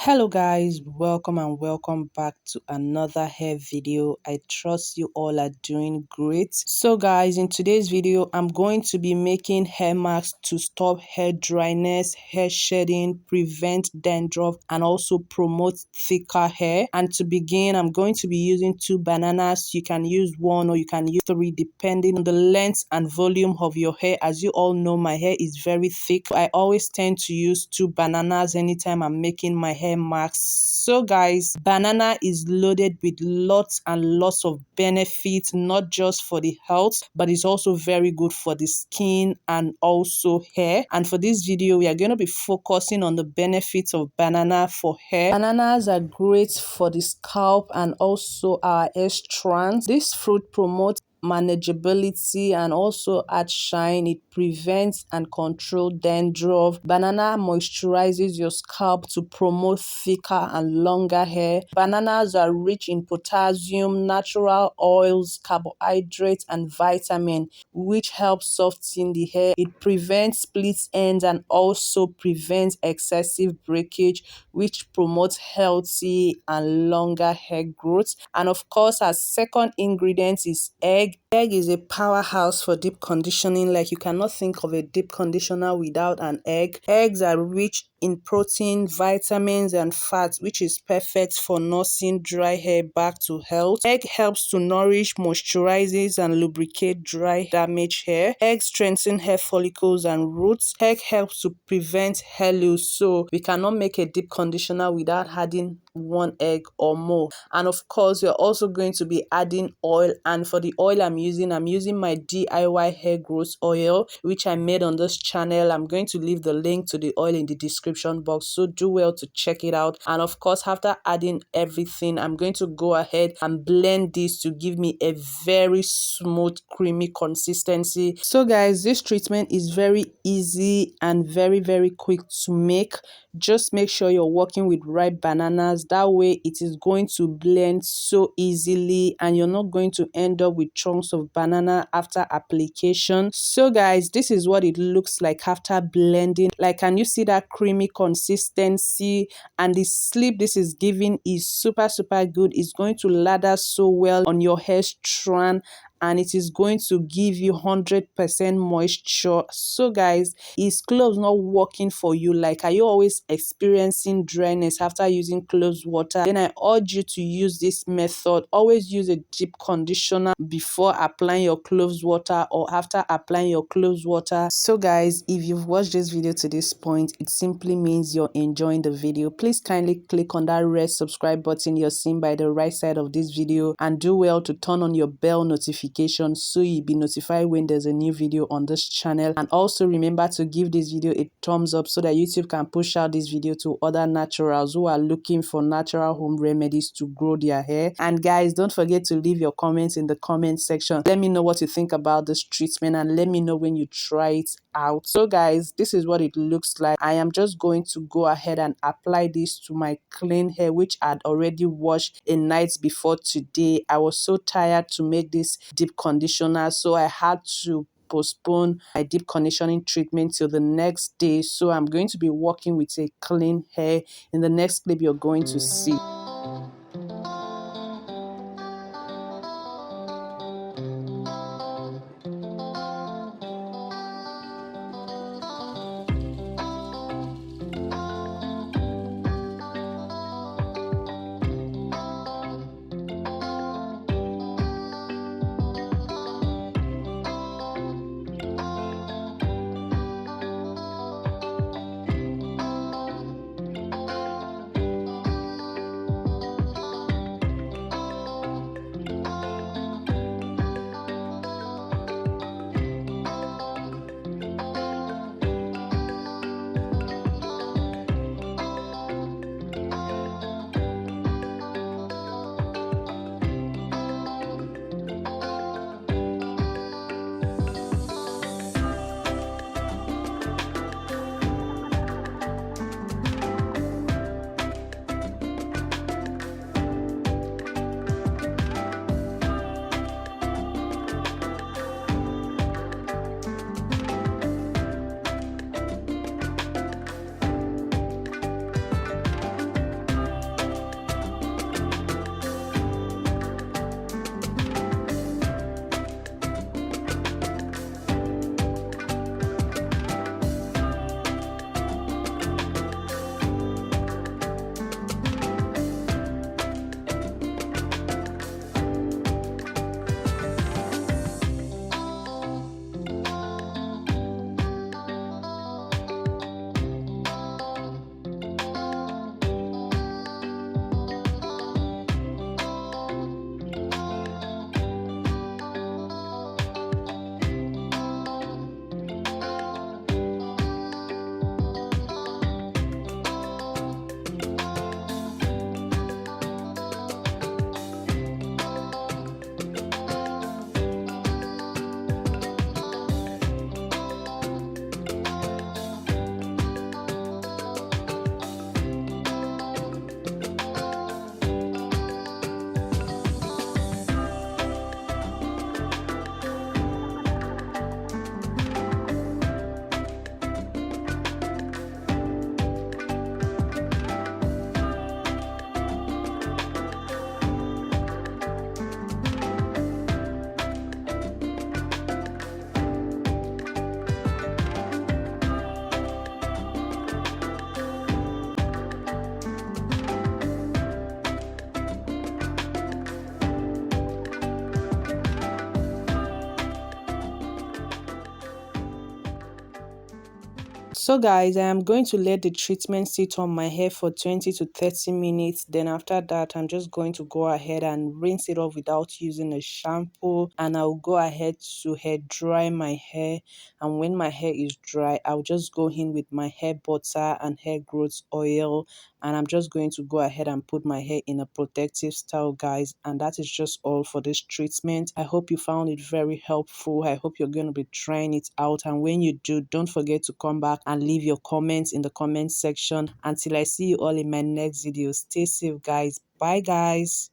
Hello guys, welcome and welcome back to another hair video. I trust you all are doing great. So guys, in today's video I'm going to be making hair masks to stop hair dryness, hair shedding, prevent dandruff, and also promote thicker hair. And to begin, I'm going to be using 2 bananas. You can use 1 or you can use 3 depending on the length and volume of your hair. As you all know, my hair is very thick. I always tend to use 2 bananas anytime I'm making my hair masks. So guys, banana is loaded with lots and lots of benefits, not just for the health, but it's also very good for the skin and also hair. And for this video, we are going to be focusing on the benefits of banana for hair. Bananas are great for the scalp and also our hair strands. This fruit promotes manageability and also add shine. It prevents and controls dandruff. Banana moisturizes your scalp to promote thicker and longer hair. Bananas are rich in potassium, natural oils, carbohydrates, and vitamin, which helps soften the hair. It prevents split ends and also prevents excessive breakage, which promotes healthy and longer hair growth. And of course, our second ingredient is egg. Egg is a powerhouse for deep conditioning. Like, you cannot think of a deep conditioner without an egg. Eggs are rich in protein, vitamins, and fats, which is perfect for nursing dry hair back to health. Egg helps to nourish, moisturizes, and lubricate dry, damaged hair. Egg strengthens hair follicles and roots. Egg helps to prevent hair loss. So we cannot make a deep conditioner without adding 1 egg or more. And of course, you're also going to be adding oil. And for the oil I'm using my DIY hair growth oil, which I made on this channel. I'm going to leave the link to the oil in the description box, so do well to check it out. And of course, after adding everything, I'm going to go ahead and blend this to give me a very smooth, creamy consistency. So guys, this treatment is very easy and very quick to make. Just make sure you're working with ripe bananas. That way it is going to blend so easily and you're not going to end up with chunks of banana after application. So guys, this is what it looks like after blending. Like, can you see that creamy consistency? And the slip this is giving is super good. It's going to lather so well on your hair strand, and it is going to give you 100% moisture. So guys, is cloves not working for you? Like, are you always experiencing dryness after using cloves water? Then I urge you to use this method. Always use a deep conditioner before applying your cloves water or after applying your cloves water. So guys, if you've watched this video to this point, it simply means you're enjoying the video. Please kindly click on that red subscribe button you're seeing by the right side of this video, and do well to turn on your bell notification so you'll be notified when there's a new video on this channel. And also remember to give this video a thumbs up so that YouTube can push out this video to other naturals who are looking for natural home remedies to grow their hair. And guys, don't forget to leave your comments in the comment section. Let me know what you think about this treatment and let me know when you try it out. So guys, this is what it looks like. I am just going to go ahead and apply this to my clean hair, which I'd already washed a night before today. I was so tired to make this deep conditioner, so I had to postpone my deep conditioning treatment till the next day. So I'm going to be working with a clean hair. In the next clip you're going to see. So guys, I am going to let the treatment sit on my hair for 20 to 30 minutes. Then after that, I'm just going to go ahead and rinse it off without using a shampoo. And I'll go ahead to hair dry my hair. And when my hair is dry, I'll just go in with my hair butter and hair growth oil. And I'm just going to go ahead and put my hair in a protective style, guys. And that is just all for this treatment. I hope you found it very helpful. I hope you're going to be trying it out. And when you do, don't forget to come back and leave your comments in the comment section. Until I see you all in my next video, stay safe, guys. Bye, guys.